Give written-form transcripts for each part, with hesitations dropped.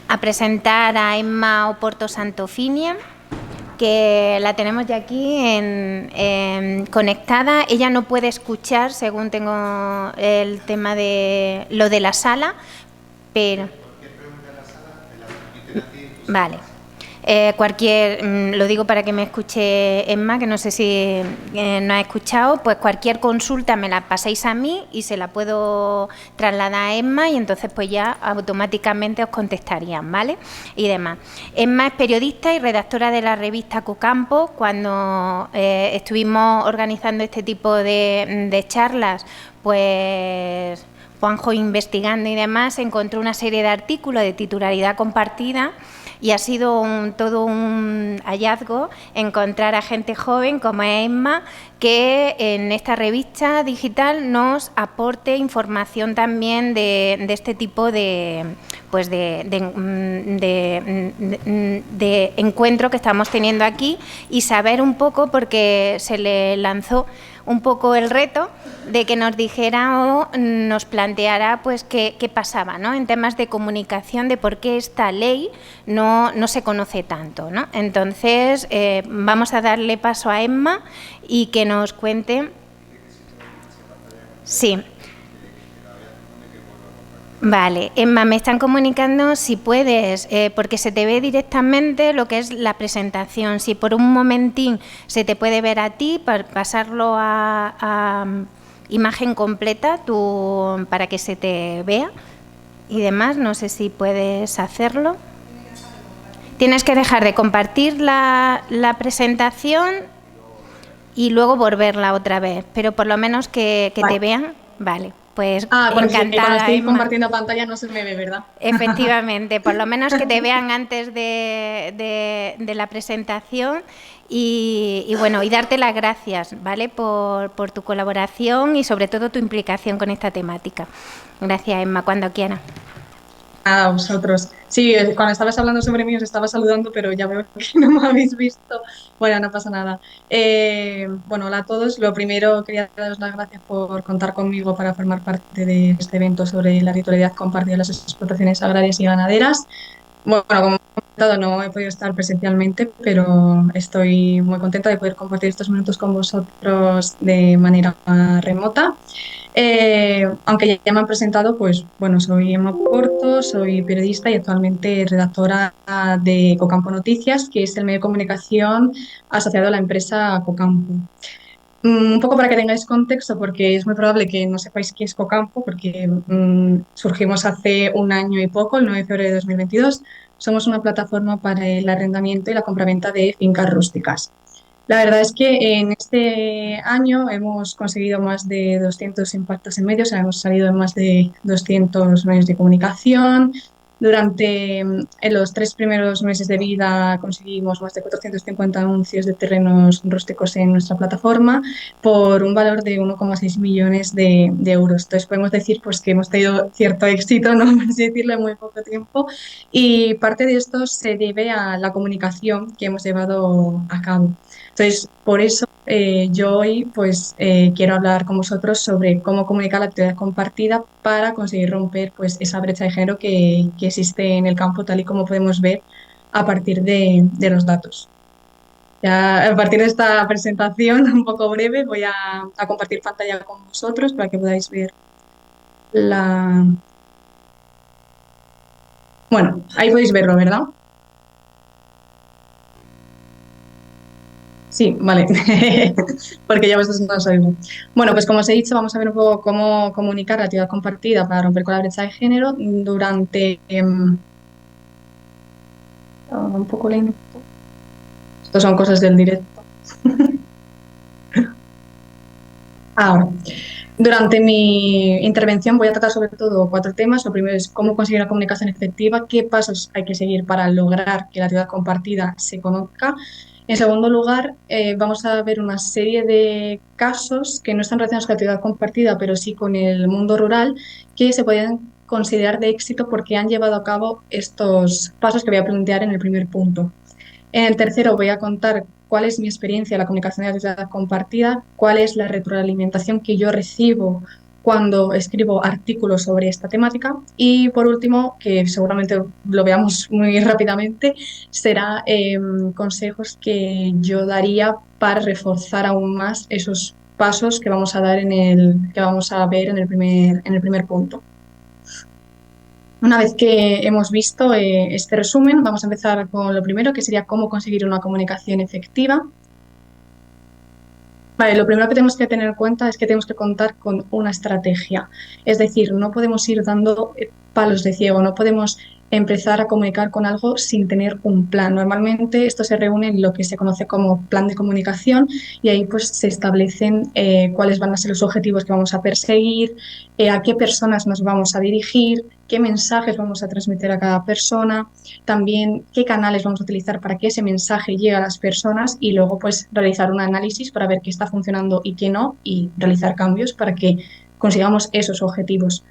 a presentar a Emma Oporto Santofimia, que la tenemos ya aquí conectada. Ella no puede escuchar, según tengo el tema de lo de la sala, pero... Vale. Lo digo para que me escuche Emma, que no sé si no ha escuchado, pues cualquier consulta me la pasáis a mí y se la puedo trasladar a Emma y entonces pues ya automáticamente os contestarían, ¿vale? Y demás. Emma es periodista y redactora de la revista Cocampo. Cuando estuvimos organizando este tipo de charlas, pues Juanjo investigando y demás, encontró una serie de artículos de titularidad compartida. Y ha sido todo un hallazgo encontrar a gente joven como Emma que en esta revista digital nos aporte información también de este tipo de encuentro que estamos teniendo aquí y saber un poco, porque se le lanzó un poco el reto de que nos dijera o nos planteara pues qué pasaba, ¿no?, en temas de comunicación, de por qué esta ley no se conoce tanto, ¿no? Entonces, vamos a darle paso a Emma y que nos cuente. Sí. Vale, Emma, me están comunicando si puedes, porque se te ve directamente lo que es la presentación. Si por un momentín se te puede ver a ti, para pasarlo a imagen completa para que se te vea y demás, no sé si puedes hacerlo. Tienes que dejar de compartir la presentación y luego volverla otra vez, pero por lo menos que Vale. te vean. Vale, pues Porque encantada, cuando estoy Emma. compartiendo pantalla no se me ve, ¿verdad? Efectivamente, por lo menos que te vean antes de la presentación y bueno, y darte las gracias, ¿vale?, por tu colaboración y sobre todo tu implicación con esta temática. Gracias, Emma, cuando quieras. A vosotros. Sí, cuando estabas hablando sobre mí os estaba saludando, pero ya veo que no me habéis visto. Bueno, no pasa nada. Bueno, hola a todos. Lo primero, quería daros las gracias por contar conmigo para formar parte de este evento sobre la titularidad compartida de las explotaciones agrarias y ganaderas. Bueno, como he comentado, no he podido estar presencialmente, pero estoy muy contenta de poder compartir estos minutos con vosotros de manera remota. Aunque ya me han presentado, pues bueno, soy Emma Porto, soy periodista y actualmente redactora de Cocampo Noticias, que es el medio de comunicación asociado a la empresa Cocampo. Un poco para que tengáis contexto, porque es muy probable que no sepáis qué es Cocampo, porque surgimos hace un año y poco, el 9 de febrero de 2022. Somos una plataforma para el arrendamiento y la compraventa de fincas rústicas. La verdad es que en este año hemos conseguido más de 200 impactos en medios, hemos salido en más de 200 medios de comunicación. Durante en los 3 primeros meses de vida conseguimos más de 450 anuncios de terrenos rústicos en nuestra plataforma por un valor de 1,6 millones de euros. Entonces podemos decir pues, que hemos tenido cierto éxito, ¿no?, por así decirlo, en muy poco tiempo, y parte de esto se debe a la comunicación que hemos llevado a cabo. Entonces, por eso yo hoy pues, quiero hablar con vosotros sobre cómo comunicar la actividad compartida para conseguir romper pues, esa brecha de género que existe en el campo, tal y como podemos ver a partir de los datos. Ya, a partir de esta presentación un poco breve voy a compartir pantalla con vosotros para que podáis ver la... Bueno, ahí podéis verlo, ¿verdad? Sí, vale, porque ya vosotros no os oigo. Bueno, pues como os he dicho, vamos a ver un poco cómo comunicar la actividad compartida para romper con la brecha de género durante... un poco lento. Estas son cosas del directo. Ahora, durante mi intervención voy a tratar sobre todo 4 temas. Lo primero es cómo conseguir la comunicación efectiva, qué pasos hay que seguir para lograr que la actividad compartida se conozca. En segundo lugar, vamos a ver una serie de casos que no están relacionados con la actividad compartida, pero sí con el mundo rural, que se pueden considerar de éxito porque han llevado a cabo estos pasos que voy a plantear en el primer punto. En el tercero voy a contar cuál es mi experiencia en la comunicación de actividad compartida, cuál es la retroalimentación que yo recibo cuando escribo artículos sobre esta temática. Y por último, que seguramente lo veamos muy rápidamente, será consejos que yo daría para reforzar aún más esos pasos que vamos a dar que vamos a ver en el primer punto. Una vez que hemos visto este resumen, vamos a empezar con lo primero, que sería cómo conseguir una comunicación efectiva. Vale, lo primero que tenemos que tener en cuenta es que tenemos que contar con una estrategia. Es decir, no podemos ir dando palos de ciego, no podemos empezar a comunicar con algo sin tener un plan. Normalmente esto se reúne en lo que se conoce como plan de comunicación y ahí pues se establecen cuáles van a ser los objetivos que vamos a perseguir, a qué personas nos vamos a dirigir, qué mensajes vamos a transmitir a cada persona, también qué canales vamos a utilizar para que ese mensaje llegue a las personas y luego pues realizar un análisis para ver qué está funcionando y qué no y realizar cambios para que consigamos esos objetivos.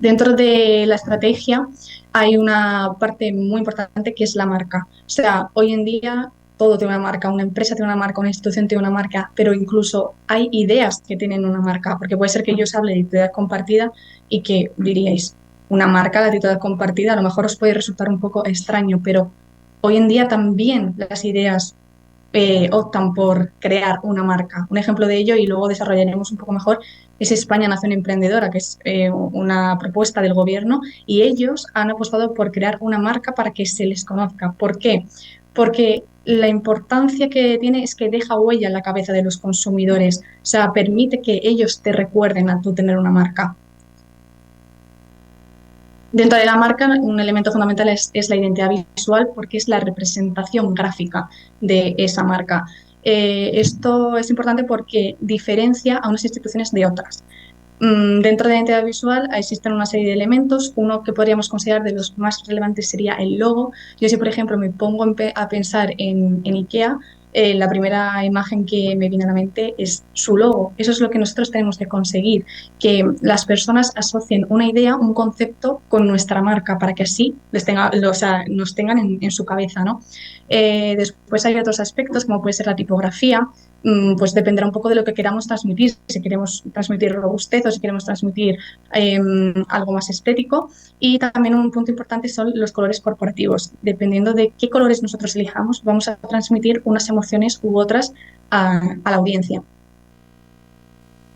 Dentro de la estrategia hay una parte muy importante que es la marca. O sea, hoy en día todo tiene una marca, una empresa tiene una marca, una institución tiene una marca, pero incluso hay ideas que tienen una marca, porque puede ser que yo os hable de titularidad compartida y que diríais, una marca, la titularidad compartida, a lo mejor os puede resultar un poco extraño, pero hoy en día también las ideas optan por crear una marca. Un ejemplo de ello, y luego desarrollaremos un poco mejor, es España Nación Emprendedora, que es una propuesta del gobierno, y ellos han apostado por crear una marca para que se les conozca. ¿Por qué? Porque la importancia que tiene es que deja huella en la cabeza de los consumidores, o sea, permite que ellos te recuerden a tú tener una marca. Dentro de la marca, un elemento fundamental es la identidad visual porque es la representación gráfica de esa marca. Esto es importante porque diferencia a unas instituciones de otras. Dentro de la identidad visual existen una serie de elementos. Uno que podríamos considerar de los más relevantes sería el logo. Yo si, por ejemplo, me pongo a pensar en IKEA, la primera imagen que me viene a la mente es su logo. Eso es lo que nosotros tenemos que conseguir, que las personas asocien una idea, un concepto con nuestra marca para que así o sea, nos tengan en su cabeza, ¿no? Después hay otros aspectos como puede ser la tipografía, pues dependerá un poco de lo que queramos transmitir, si queremos transmitir robustez o si queremos transmitir algo más estético. Y también un punto importante son los colores corporativos. Dependiendo de qué colores nosotros elijamos, vamos a transmitir unas emociones u otras a la audiencia.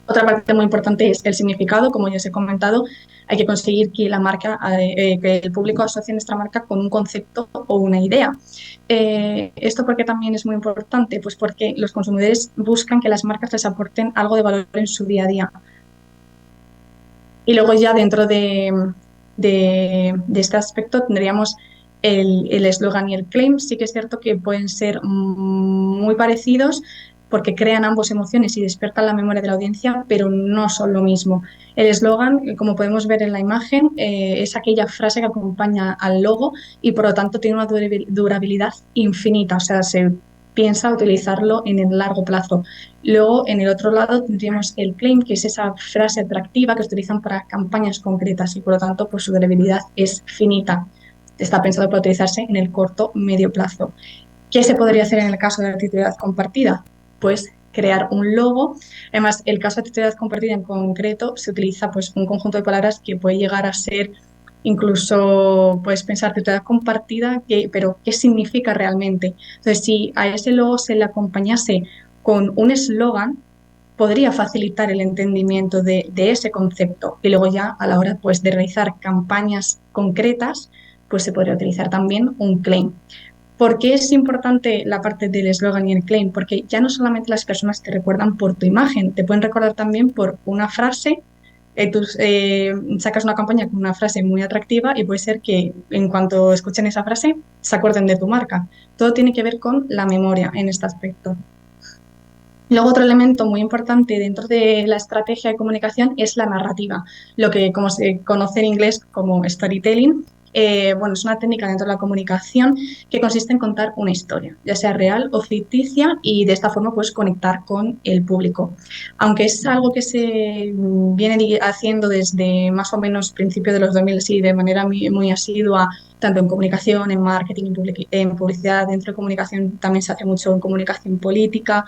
Otra parte muy importante es el significado, como ya os he comentado, hay que conseguir que la marca, que el público asocie nuestra marca con un concepto o una idea. ¿Esto por qué también es muy importante? Pues porque los consumidores buscan que las marcas les aporten algo de valor en su día a día. Y luego ya dentro de este aspecto tendríamos el eslogan y el claim. Sí que es cierto que pueden ser muy parecidos porque crean ambos emociones y despiertan la memoria de la audiencia, pero no son lo mismo. El eslogan, como podemos ver en la imagen, es aquella frase que acompaña al logo y por lo tanto tiene una durabilidad infinita, o sea, se piensa utilizarlo en el largo plazo. Luego, en el otro lado, tendríamos el claim, que es esa frase atractiva que se utilizan para campañas concretas y, por lo tanto, pues su durabilidad es finita. Está pensado para utilizarse en el corto medio plazo. ¿Qué se podría hacer en el caso de la titularidad compartida? Pues crear un logo. Además, el caso de titularidad compartida en concreto se utiliza pues un conjunto de palabras que puede llegar a ser incluso puedes pensar titularidad compartida, pero ¿qué significa realmente? Entonces, si a ese logo se le acompañase con un eslogan, podría facilitar el entendimiento de ese concepto y luego ya a la hora pues, de realizar campañas concretas, pues se podría utilizar también un claim. ¿Por qué es importante la parte del eslogan y el claim? Porque ya no solamente las personas te recuerdan por tu imagen, te pueden recordar también por una frase. Tú sacas una campaña con una frase muy atractiva y puede ser que en cuanto escuchen esa frase se acuerden de tu marca. Todo tiene que ver con la memoria en este aspecto. Luego otro elemento muy importante dentro de la estrategia de comunicación es la narrativa, lo que como se conoce en inglés como storytelling. Bueno, es una técnica dentro de la comunicación que consiste en contar una historia, ya sea real o ficticia, y de esta forma puedes conectar con el público. Aunque es algo que se viene haciendo desde más o menos principios de los 2000, sí, de manera muy asidua, tanto en comunicación, en marketing, en publicidad, dentro de comunicación también se hace mucho en comunicación política.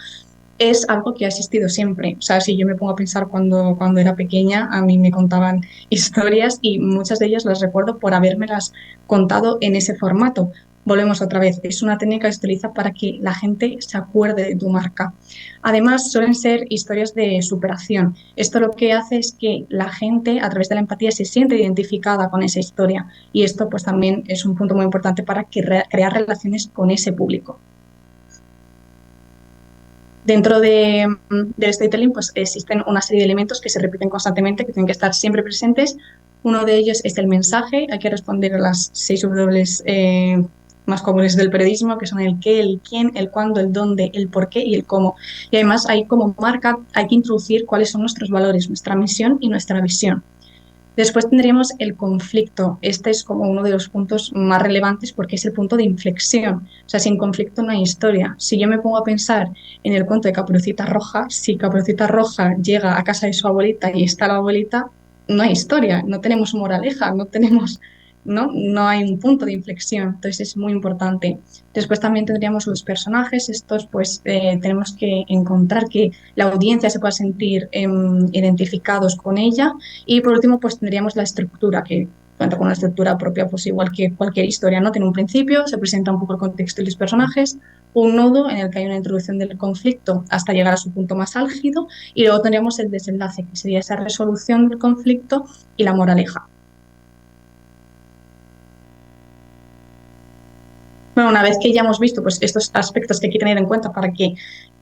es algo que ha existido siempre. O sea, si yo me pongo a pensar cuando era pequeña, a mí me contaban historias y muchas de ellas las recuerdo por habérmelas contado en ese formato. Volvemos otra vez, es una técnica que se utiliza para que la gente se acuerde de tu marca. Además, suelen ser historias de superación. Esto lo que hace es que la gente, a través de la empatía, se siente identificada con esa historia. Y esto, pues, también es un punto muy importante para crear relaciones con ese público. Dentro del storytelling, pues existen una serie de elementos que se repiten constantemente, que tienen que estar siempre presentes. Uno de ellos es el mensaje. Hay que responder a las 6 W más comunes del periodismo, que son el qué, el quién, el cuándo, el dónde, el por qué y el cómo. Y además, hay como marca, hay que introducir cuáles son nuestros valores, nuestra misión y nuestra visión. Después tendríamos el conflicto. Este es como uno de los puntos más relevantes porque es el punto de inflexión. O sea, sin conflicto no hay historia. Si yo me pongo a pensar en el cuento de Caperucita Roja, si Caperucita Roja llega a casa de su abuelita y está la abuelita, no hay historia, no tenemos moraleja, no hay un punto de inflexión. Entonces es muy importante. Después también tendríamos los personajes. Estos pues tenemos que encontrar que la audiencia se pueda sentir identificados con ella y por último, pues tendríamos la estructura, que cuenta con una estructura propia, pues igual que cualquier historia, ¿no? Tiene un principio, se presenta un poco el contexto y los personajes, un nodo en el que hay una introducción del conflicto hasta llegar a su punto más álgido, y luego tendríamos el desenlace, que sería esa resolución del conflicto y la moraleja. Bueno, una vez que ya hemos visto pues, estos aspectos que hay que tener en cuenta para que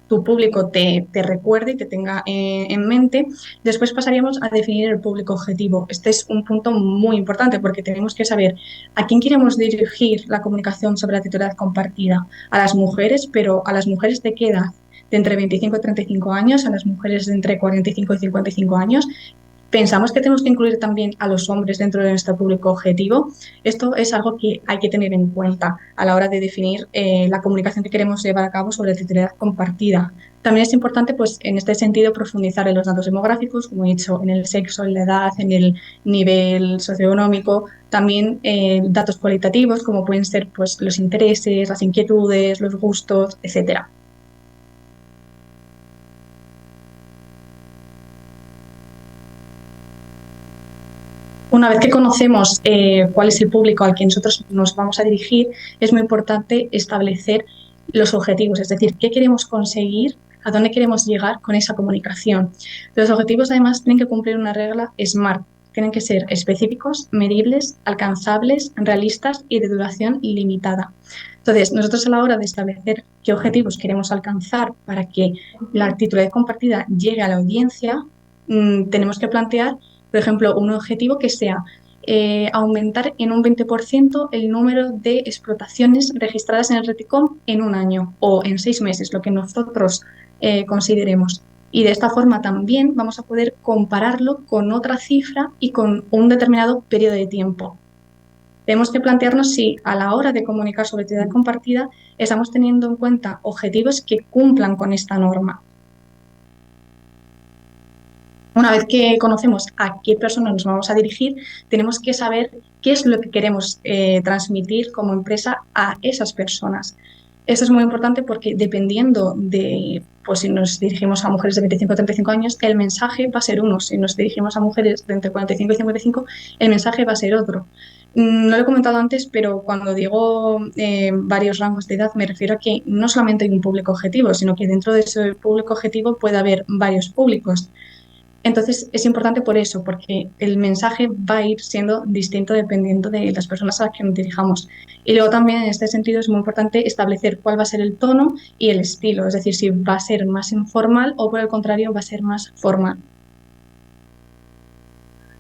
tu público te recuerde y te tenga en mente, después pasaríamos a definir el público objetivo. Este es un punto muy importante porque tenemos que saber a quién queremos dirigir la comunicación sobre la titularidad compartida. A las mujeres, pero ¿a las mujeres de qué edad? De entre 25 y 35 años, a las mujeres de entre 45 y 55 años. Pensamos que tenemos que incluir también a los hombres dentro de nuestro público objetivo. Esto es algo que hay que tener en cuenta a la hora de definir la comunicación que queremos llevar a cabo sobre la titularidad compartida. También es importante, pues, en este sentido, profundizar en los datos demográficos, como he dicho, en el sexo, en la edad, en el nivel socioeconómico, también datos cualitativos, como pueden ser, pues, los intereses, las inquietudes, los gustos, etcétera. Una vez que conocemos cuál es el público al que nosotros nos vamos a dirigir, es muy importante establecer los objetivos, es decir, qué queremos conseguir, a dónde queremos llegar con esa comunicación. Los objetivos además tienen que cumplir una regla SMART, tienen que ser específicos, medibles, alcanzables, realistas y de duración ilimitada. Entonces, nosotros a la hora de establecer qué objetivos queremos alcanzar para que la titularidad compartida llegue a la audiencia, tenemos que plantear por ejemplo, un objetivo que sea aumentar en un 20% el número de explotaciones registradas en el Reticom en un año o en 6 meses, lo que nosotros consideremos. Y de esta forma también vamos a poder compararlo con otra cifra y con un determinado periodo de tiempo. Tenemos que plantearnos si a la hora de comunicar sobre actividad compartida estamos teniendo en cuenta objetivos que cumplan con esta norma. Una vez que conocemos a qué persona nos vamos a dirigir, tenemos que saber qué es lo que queremos transmitir como empresa a esas personas. Esto es muy importante porque dependiendo de, pues si nos dirigimos a mujeres de 25 a 35 años, el mensaje va a ser uno. Si nos dirigimos a mujeres de entre 45 y 55, el mensaje va a ser otro. No lo he comentado antes, pero cuando digo varios rangos de edad, me refiero a que no solamente hay un público objetivo, sino que dentro de ese público objetivo puede haber varios públicos. Entonces es importante por eso, porque el mensaje va a ir siendo distinto dependiendo de las personas a las que nos dirijamos. Y luego también en este sentido es muy importante establecer cuál va a ser el tono y el estilo, es decir, si va a ser más informal o por el contrario va a ser más formal.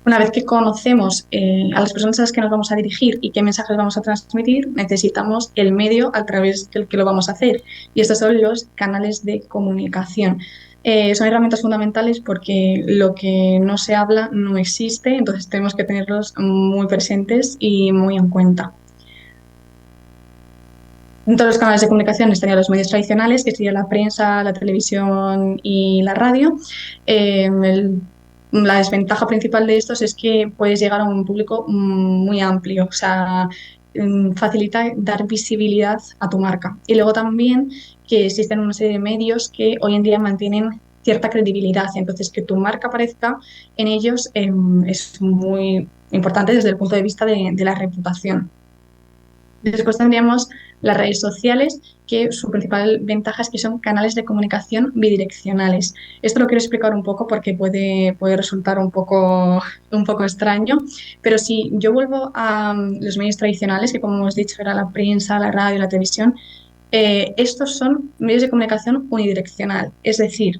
Una vez que conocemos a las personas a las que nos vamos a dirigir y qué mensajes vamos a transmitir, necesitamos el medio a través del que lo vamos a hacer. Y estos son los canales de comunicación. Son herramientas fundamentales porque lo que no se habla no existe, entonces tenemos que tenerlos muy presentes y muy en cuenta. Dentro de los canales de comunicación estarían los medios tradicionales, que serían la prensa, la televisión y la radio. La desventaja principal de estos es que puedes llegar a un público muy amplio. O sea, facilita dar visibilidad a tu marca. Y luego también que existen una serie de medios que hoy en día mantienen cierta credibilidad. Entonces, que tu marca aparezca en ellos es muy importante desde el punto de vista de la reputación. Después tendríamos las redes sociales, que su principal ventaja es que son canales de comunicación bidireccionales. Esto lo quiero explicar un poco porque puede resultar un poco extraño, pero si yo vuelvo a los medios tradicionales, que como hemos dicho era la prensa, la radio, la televisión, estos son medios de comunicación unidireccional, es decir,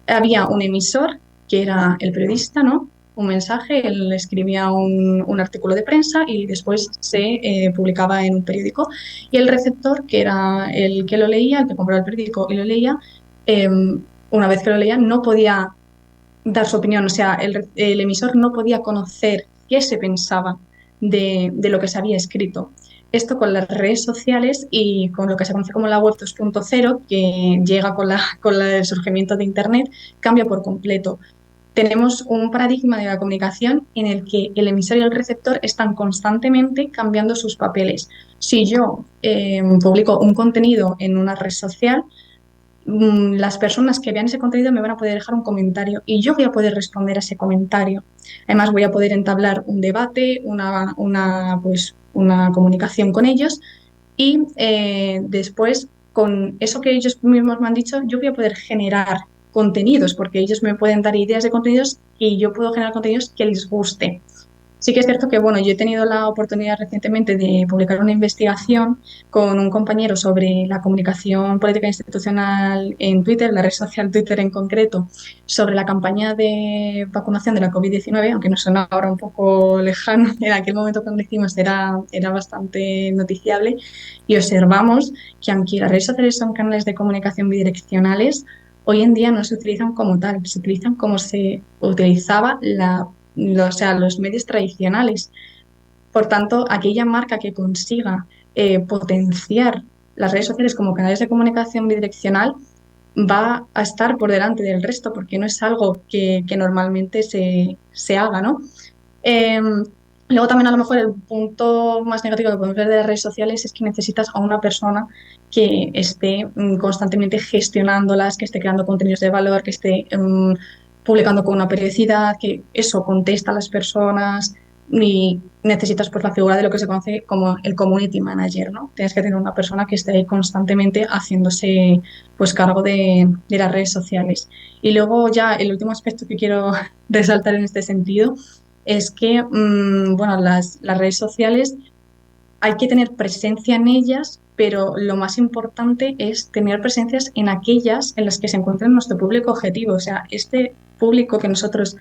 había un emisor, que era el periodista, ¿no? Un mensaje, él escribía un artículo de prensa y después se publicaba en un periódico. Y el receptor, que era el que lo leía, el que compraba el periódico y lo leía, eh, una vez que lo leía, no podía dar su opinión, o sea, el emisor no podía conocer qué se pensaba de lo que se había escrito. Esto con las redes sociales y con lo que se conoce como la web 2.0, que llega con el surgimiento de Internet, cambia por completo. Tenemos un paradigma de la comunicación en el que el emisor y el receptor están constantemente cambiando sus papeles. Si yo publico un contenido en una red social, las personas que vean ese contenido me van a poder dejar un comentario y yo voy a poder responder a ese comentario. Además, voy a poder entablar un debate, pues, una comunicación con ellos y después, con eso que ellos mismos me han dicho, yo voy a poder generar contenidos porque ellos me pueden dar ideas de contenidos y yo puedo generar contenidos que les guste. Sí que es cierto que, bueno, yo he tenido la oportunidad recientemente de publicar una investigación con un compañero sobre la comunicación política institucional en Twitter, la red social Twitter en concreto, sobre la campaña de vacunación de la COVID-19, aunque nos suena ahora un poco lejano, en aquel momento cuando lo hicimos era bastante noticiable, y observamos que aunque las redes sociales son canales de comunicación bidireccionales, hoy en día no se utilizan como tal, se utilizan como se utilizaba o sea, los medios tradicionales. Por tanto, aquella marca que consiga potenciar las redes sociales como canales de comunicación bidireccional va a estar por delante del resto porque no es algo que normalmente se haga, ¿no? Eh, Luego también a lo mejor el punto más negativo que podemos ver de las redes sociales es que necesitas a una persona que esté constantemente gestionándolas, que esté creando contenidos de valor, que esté publicando con una periodicidad, que eso contesta a las personas y necesitas pues la figura de lo que se conoce como el community manager, ¿no? Tienes que tener una persona que esté ahí constantemente haciéndose pues cargo de las redes sociales. Y luego ya el último aspecto que quiero resaltar en este sentido es que, bueno, las redes sociales hay que tener presencia en ellas, pero lo más importante es tener presencias en aquellas en las que se encuentra nuestro público objetivo. O sea, este público que nosotros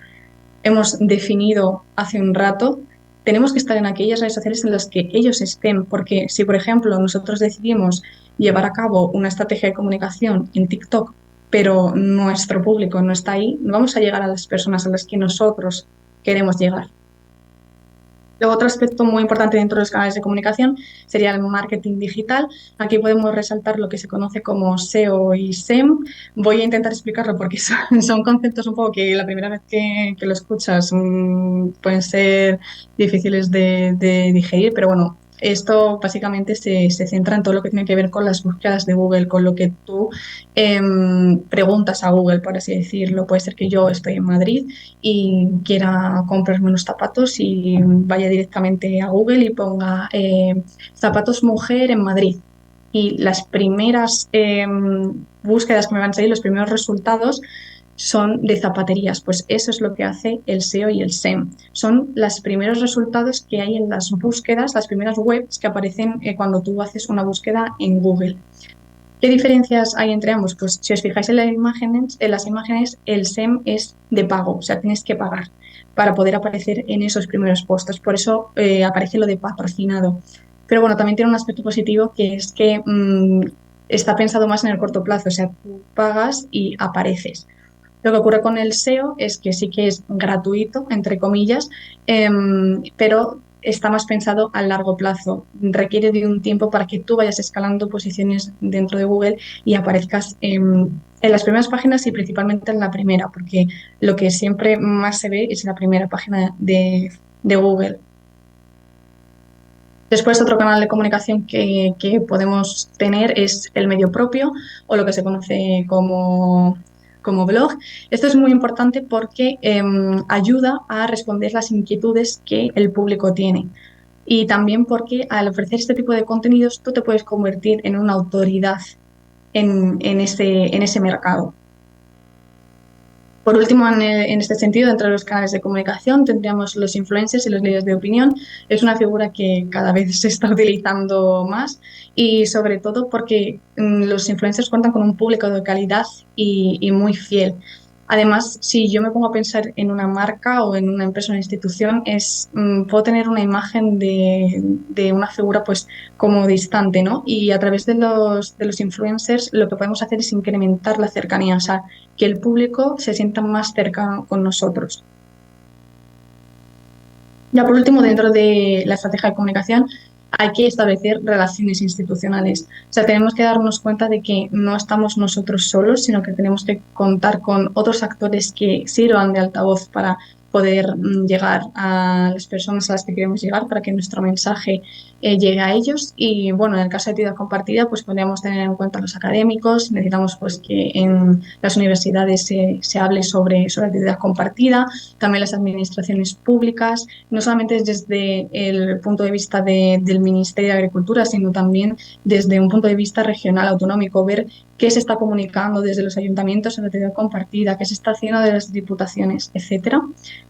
hemos definido hace un rato, tenemos que estar en aquellas redes sociales en las que ellos estén, porque si, por ejemplo, nosotros decidimos llevar a cabo una estrategia de comunicación en TikTok, pero nuestro público no está ahí, no vamos a llegar a las personas a las que nosotros queremos llegar. Luego, otro aspecto muy importante dentro de los canales de comunicación sería el marketing digital. Aquí podemos resaltar lo que se conoce como SEO y SEM. Voy a intentar explicarlo porque son conceptos un poco que la primera vez que lo escuchas pueden ser difíciles de digerir, pero bueno, esto básicamente se centra en todo lo que tiene que ver con las búsquedas de Google, con lo que tú preguntas a Google, por así decirlo. Puede ser que yo estoy en Madrid y quiera comprarme unos zapatos y vaya directamente a Google y ponga zapatos mujer en Madrid. Y las primeras búsquedas que me van a salir, los primeros resultados son de zapaterías. Pues eso es lo que hace el SEO y el SEM. Son los primeros resultados que hay en las búsquedas, las primeras webs que aparecen cuando tú haces una búsqueda en Google. ¿Qué diferencias hay entre ambos? Pues si os fijáis en las imágenes, el SEM es de pago, o sea, tienes que pagar para poder aparecer en esos primeros puestos. Por eso aparece lo de patrocinado. Pero bueno, también tiene un aspecto positivo que es que está pensado más en el corto plazo, o sea, tú pagas y apareces. Lo que ocurre con el SEO es que sí que es gratuito, entre comillas, pero está más pensado a largo plazo. Requiere de un tiempo para que tú vayas escalando posiciones dentro de Google y aparezcas en las primeras páginas y principalmente en la primera, porque lo que siempre más se ve es la primera página de Google. Después, otro canal de comunicación que podemos tener es el medio propio o lo que se conoce como blog. Esto es muy importante porque ayuda a responder las inquietudes que el público tiene. Y también porque al ofrecer este tipo de contenidos tú te puedes convertir en una autoridad en ese mercado. Por último, en este sentido, dentro de los canales de comunicación tendríamos los influencers y los líderes de opinión. Es una figura que cada vez se está utilizando más y sobre todo porque los influencers cuentan con un público de calidad y muy fiel. Además, si yo me pongo a pensar en una marca o en una empresa o una institución, puedo tener una imagen de una figura pues como distante, ¿no? Y a través de los influencers lo que podemos hacer es incrementar la cercanía, o sea, que el público se sienta más cercano con nosotros. Ya por último, dentro de la estrategia de comunicación, hay que establecer relaciones institucionales. O sea, tenemos que darnos cuenta de que no estamos nosotros solos, sino que tenemos que contar con otros actores que sirvan de altavoz para poder llegar a las personas a las que queremos llegar, para que nuestro mensaje llegue a ellos. Y bueno, en el caso de actividad compartida, pues podríamos tener en cuenta a los académicos. Necesitamos pues que en las universidades se hable sobre actividad compartida, también las administraciones públicas, no solamente desde el punto de vista del Ministerio de Agricultura, sino también desde un punto de vista regional, autonómico, ver qué se está comunicando desde los ayuntamientos en la actividad compartida, qué se está haciendo de las diputaciones, etcétera.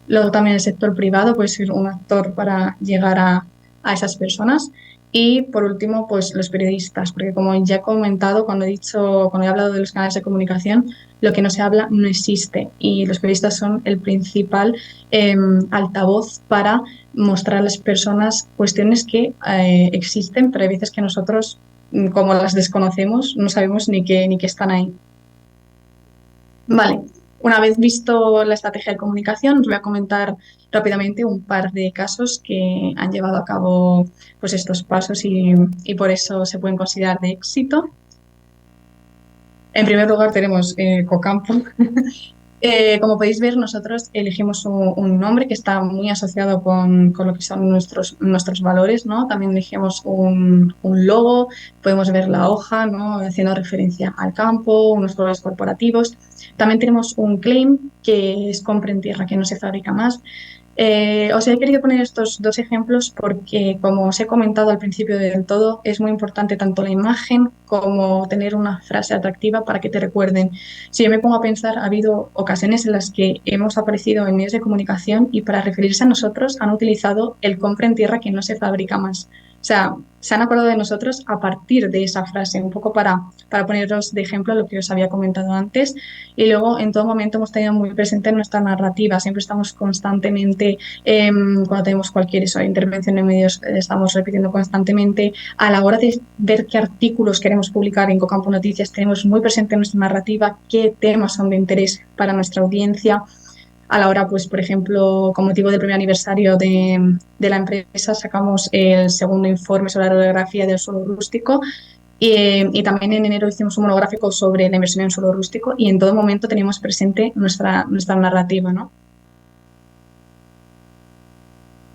Luego también el sector privado puede ser un actor para llegar a esas personas. Y por último, pues los periodistas, porque como ya he comentado, cuando he hablado de los canales de comunicación, lo que no se habla no existe y los periodistas son el principal altavoz para mostrar a las personas cuestiones que existen, pero hay veces que nosotros, como las desconocemos, no sabemos ni que están ahí. Vale, una vez visto la estrategia de comunicación, os voy a comentar rápidamente un par de casos que han llevado a cabo pues, estos pasos y por eso se pueden considerar de éxito. En primer lugar tenemos Cocampo. Como podéis ver, nosotros elegimos un nombre que está muy asociado con lo que son nuestros valores, ¿no? También elegimos un logo, podemos ver la hoja, ¿no? Haciendo referencia al campo, unos colores corporativos. También tenemos un claim que es compra en tierra que no se fabrica más. Os he querido poner estos dos ejemplos porque, como os he comentado al principio del todo, es muy importante tanto la imagen como tener una frase atractiva para que te recuerden. Si yo me pongo a pensar, ha habido ocasiones en las que hemos aparecido en medios de comunicación y para referirse a nosotros han utilizado el compra en tierra que no se fabrica más. O sea, se han acordado de nosotros a partir de esa frase, un poco para poneros de ejemplo lo que os había comentado antes. Y luego, en todo momento, hemos tenido muy presente nuestra narrativa. Siempre estamos constantemente, cuando tenemos cualquier intervención en medios, estamos repitiendo constantemente. A la hora de ver qué artículos queremos publicar en Cocampo Noticias, tenemos muy presente nuestra narrativa, qué temas son de interés para nuestra audiencia. A la hora, pues, por ejemplo, con motivo del primer aniversario de la empresa, sacamos el segundo informe sobre la orografía del suelo rústico y también en enero hicimos un monográfico sobre la inversión en suelo rústico y en todo momento teníamos presente nuestra narrativa, ¿no?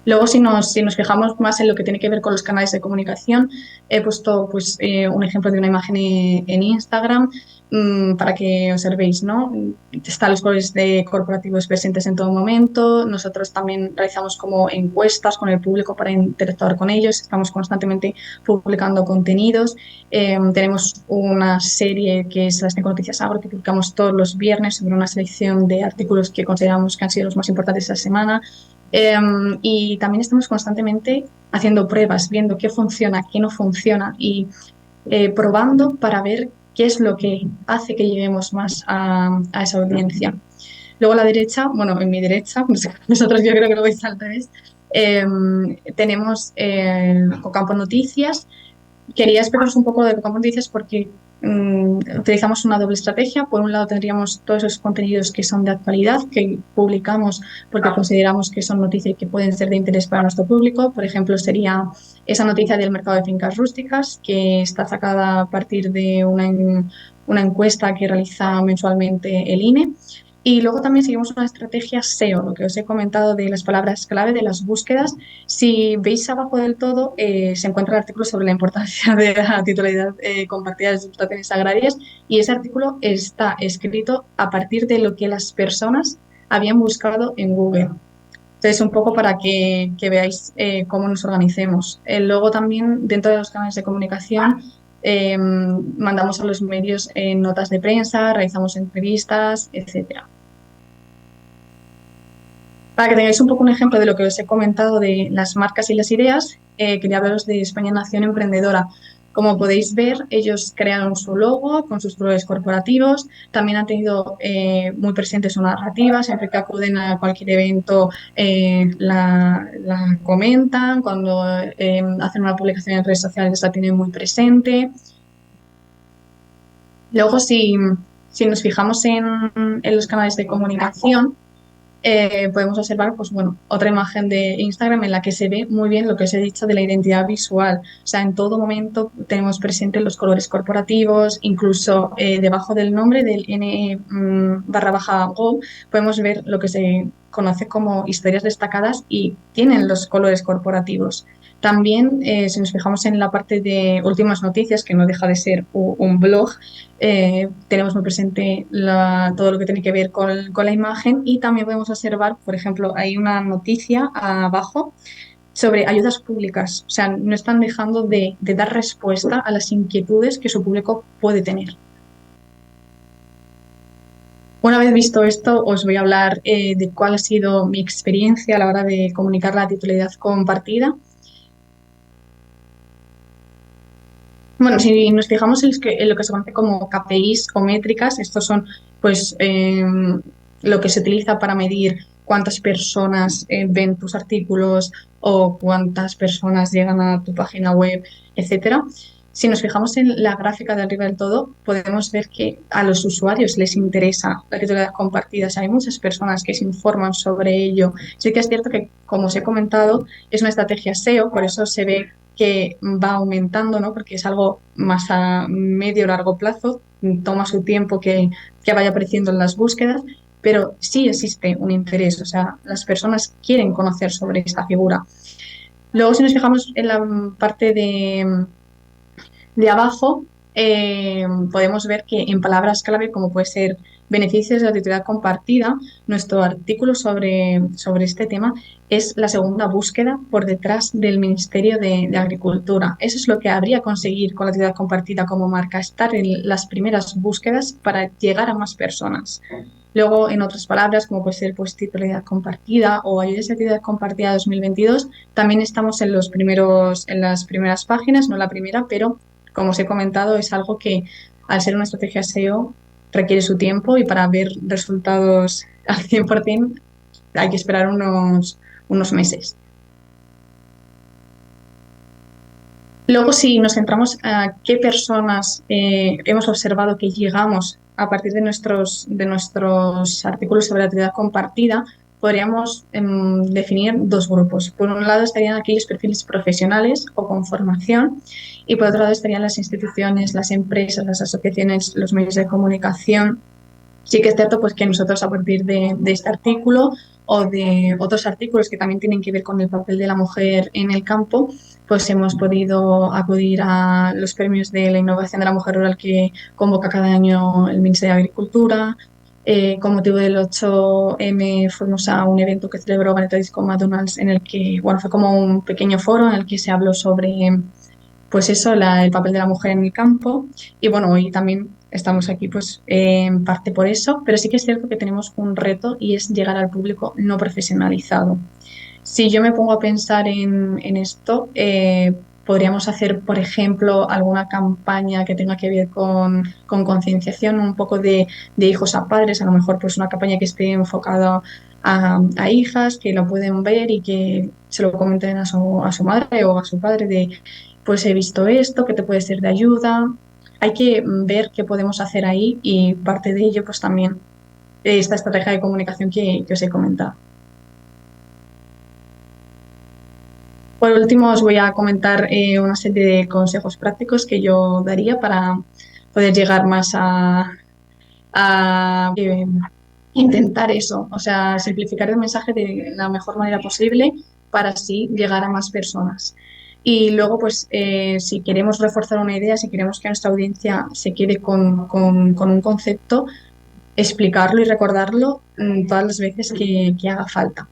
Luego, si nos fijamos más en lo que tiene que ver con los canales de comunicación, he puesto pues, un ejemplo de una imagen en Instagram para que observéis, ¿no? Están los colores corporativos presentes en todo momento. Nosotros también realizamos como encuestas con el público para interactuar con ellos. Estamos constantemente publicando contenidos. Tenemos una serie que es las 5 Noticias Agro que publicamos todos los viernes sobre una selección de artículos que consideramos que han sido los más importantes esta semana. Y también estamos constantemente haciendo pruebas, viendo qué funciona, qué no funciona y probando para ver qué es lo que hace que lleguemos más a esa audiencia. Luego a la derecha, bueno, en mi derecha, vosotros yo creo que lo veis al revés, tenemos Cocampo Noticias. Quería explicaros un poco de Cocampo Noticias porque utilizamos una doble estrategia. Por un lado tendríamos todos esos contenidos que son de actualidad, que publicamos porque consideramos que son noticias y que pueden ser de interés para nuestro público. Por ejemplo, sería esa noticia del mercado de fincas rústicas que está sacada a partir de una encuesta que realiza mensualmente el INE. Y luego también seguimos una estrategia SEO, lo que os he comentado de las palabras clave, de las búsquedas. Si veis abajo del todo, se encuentra el artículo sobre la importancia de la titularidad compartida de las explotaciones agrarias y ese artículo está escrito a partir de lo que las personas habían buscado en Google. Entonces, un poco para que veáis cómo nos organicemos. Luego también, dentro de los canales de comunicación, mandamos a los medios notas de prensa, realizamos entrevistas, etcétera. Para que tengáis un poco un ejemplo de lo que os he comentado de las marcas y las ideas, quería hablaros de España Nación Emprendedora. Como podéis ver, ellos crearon su logo con sus colores corporativos. También han tenido muy presente su narrativa. Siempre que acuden a cualquier evento, la comentan. Cuando hacen una publicación en redes sociales, la tienen muy presente. Luego, si nos fijamos en los canales de comunicación, podemos observar, pues bueno, otra imagen de Instagram en la que se ve muy bien lo que os he dicho de la identidad visual. O sea, en todo momento tenemos presentes los colores corporativos, incluso debajo del nombre del N barra baja Go, podemos ver lo que se conoce como historias destacadas y tienen los colores corporativos. También, si nos fijamos en la parte de últimas noticias, que no deja de ser un blog, tenemos muy presente todo lo que tiene que ver con la imagen y también podemos observar, por ejemplo, hay una noticia abajo sobre ayudas públicas. O sea, no están dejando de dar respuesta a las inquietudes que su público puede tener. Una vez visto esto, os voy a hablar de cuál ha sido mi experiencia a la hora de comunicar la titularidad compartida. Bueno, si nos fijamos en lo que se conoce como KPIs o métricas, estos son pues lo que se utiliza para medir cuántas personas ven tus artículos o cuántas personas llegan a tu página web, etcétera. Si nos fijamos en la gráfica de arriba del todo, podemos ver que a los usuarios les interesa la titularidad compartida. O sea, hay muchas personas que se informan sobre ello. Sí que es cierto que, como os he comentado, es una estrategia SEO, por eso se ve que va aumentando, ¿no? Porque es algo más a medio o largo plazo, toma su tiempo que vaya apareciendo en las búsquedas, pero sí existe un interés, o sea, las personas quieren conocer sobre esta figura. Luego, si nos fijamos en la parte de abajo, podemos ver que en palabras clave, como puede ser beneficios de la titularidad compartida, nuestro artículo sobre este tema es la segunda búsqueda por detrás del Ministerio de Agricultura. Eso es lo que habría que conseguir con la titularidad compartida como marca, estar en las primeras búsquedas para llegar a más personas. Luego, en otras palabras, como puede ser pues, titularidad compartida o ayudas de titularidad compartida 2022, también estamos en las primeras páginas, no la primera, pero como os he comentado, es algo que al ser una estrategia SEO requiere su tiempo y para ver resultados al 100% hay que esperar unos meses. Luego, si nos centramos a qué personas hemos observado que llegamos a partir de nuestros artículos sobre la actividad compartida, podríamos definir dos grupos. Por un lado estarían aquellos perfiles profesionales o con formación y por otro lado estarían las instituciones, las empresas, las asociaciones, los medios de comunicación. Sí que es cierto pues, que nosotros a partir de este artículo o de otros artículos que también tienen que ver con el papel de la mujer en el campo, pues hemos podido acudir a los premios de la innovación de la mujer rural que convoca cada año el Ministerio de Agricultura. Con motivo del 8M fuimos a un evento que celebró Vanessa con McDonald's en el que, bueno, fue como un pequeño foro en el que se habló sobre pues eso, el papel de la mujer en el campo. Y bueno, hoy también estamos aquí pues en parte por eso, pero sí que es cierto que tenemos un reto y es llegar al público no profesionalizado. Si yo me pongo a pensar en esto, podríamos hacer, por ejemplo, alguna campaña que tenga que ver con concienciación, un poco de hijos a padres, a lo mejor pues una campaña que esté enfocada a hijas que lo pueden ver y que se lo comenten a su madre o a su padre de pues he visto esto, que te puede ser de ayuda. Hay que ver qué podemos hacer ahí y parte de ello pues también esta estrategia de comunicación que os he comentado. Por último, os voy a comentar una serie de consejos prácticos que yo daría para poder llegar más a intentar eso, o sea, simplificar el mensaje de la mejor manera posible para así llegar a más personas. Y luego, pues, si queremos reforzar una idea, si queremos que nuestra audiencia se quede con un concepto, explicarlo y recordarlo todas las veces que haga falta.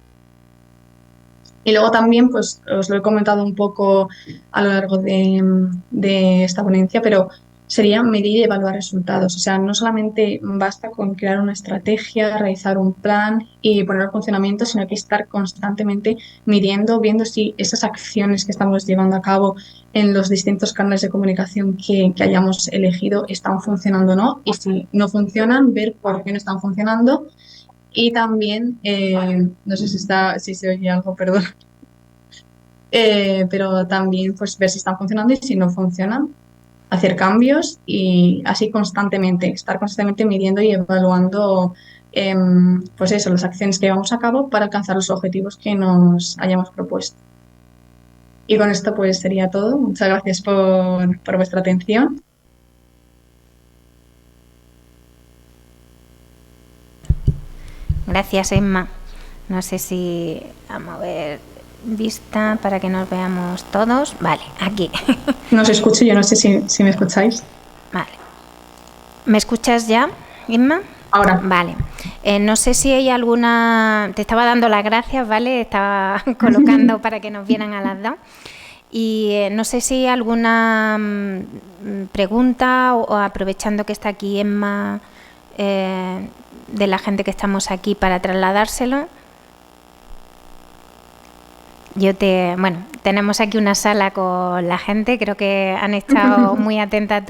Y luego también, pues os lo he comentado un poco a lo largo de esta ponencia, pero sería medir y evaluar resultados. O sea, no solamente basta con crear una estrategia, realizar un plan y poner en funcionamiento, sino que estar constantemente midiendo, viendo si esas acciones que estamos llevando a cabo en los distintos canales de comunicación que hayamos elegido están funcionando o no. Y si no funcionan, ver por qué no están funcionando. Y también, no sé si se oye algo, perdón, pero también pues ver si están funcionando y si no funcionan, hacer cambios y así constantemente, estar constantemente midiendo y evaluando pues eso, las acciones que llevamos a cabo para alcanzar los objetivos que nos hayamos propuesto. Y con esto pues sería todo. Muchas gracias por vuestra atención. Gracias, Emma. No sé si... Vamos a ver... Vista para que nos veamos todos. Vale, aquí. No os escucho, yo no sé si me escucháis. Vale. ¿Me escuchas ya, Emma? Ahora. Vale. No sé si hay alguna... Te estaba dando las gracias, ¿vale? Estaba colocando para que nos vieran a las dos. Y no sé si hay alguna pregunta o aprovechando que está aquí Emma, de la gente que estamos aquí para trasladárselo. Bueno, tenemos aquí una sala con la gente, creo que han estado muy atentas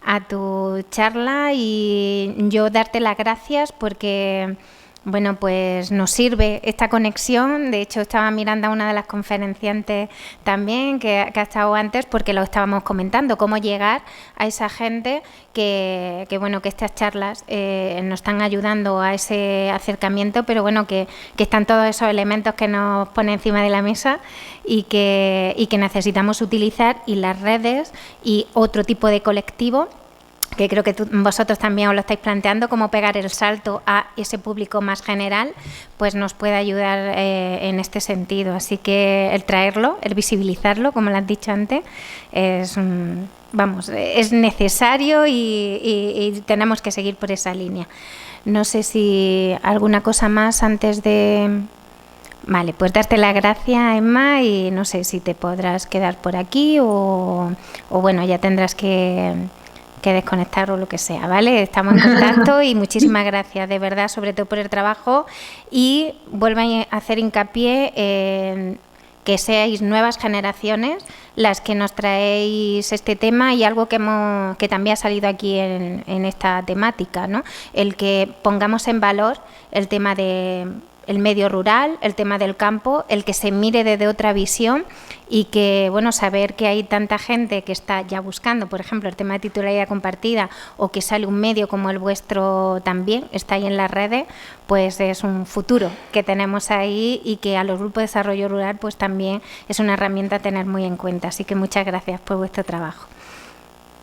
a tu charla y yo darte las gracias porque, bueno, pues nos sirve esta conexión. De hecho, estaba mirando a una de las conferenciantes también que ha estado antes porque lo estábamos comentando, cómo llegar a esa gente que bueno, que estas charlas nos están ayudando a ese acercamiento, pero bueno, que están todos esos elementos que nos pone encima de la mesa y que necesitamos utilizar, y las redes y otro tipo de colectivo que creo que vosotros también os lo estáis planteando, cómo pegar el salto a ese público más general, pues nos puede ayudar en este sentido. Así que el traerlo, el visibilizarlo, como lo has dicho antes, es necesario y tenemos que seguir por esa línea. No sé si alguna cosa más antes de... Vale, pues darte las gracias, Emma, y no sé si te podrás quedar por aquí o bueno, ya tendrás que desconectar o lo que sea, ¿vale? Estamos en contacto y muchísimas gracias, de verdad, sobre todo por el trabajo, y vuelvo a hacer hincapié en que seáis nuevas generaciones las que nos traéis este tema, y algo que también ha salido aquí en esta temática, ¿no? El que pongamos en valor el tema de el medio rural, el tema del campo, el que se mire desde otra visión y que, bueno, saber que hay tanta gente que está ya buscando, por ejemplo, el tema de titularidad compartida, o que sale un medio como el vuestro también, está ahí en las redes, pues es un futuro que tenemos ahí y que a los grupos de desarrollo rural pues también es una herramienta a tener muy en cuenta. Así que muchas gracias por vuestro trabajo.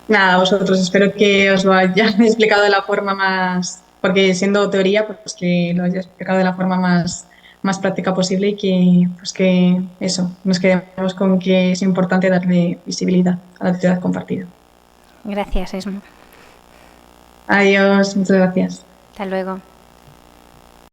Nada, vosotros, espero que os lo haya explicado de la forma más, porque siendo teoría, pues que lo haya explicado de la forma más práctica posible y pues que eso, nos quedemos con que es importante darle visibilidad a la actividad compartida. Gracias, Esmo. Adiós, muchas gracias. Hasta luego.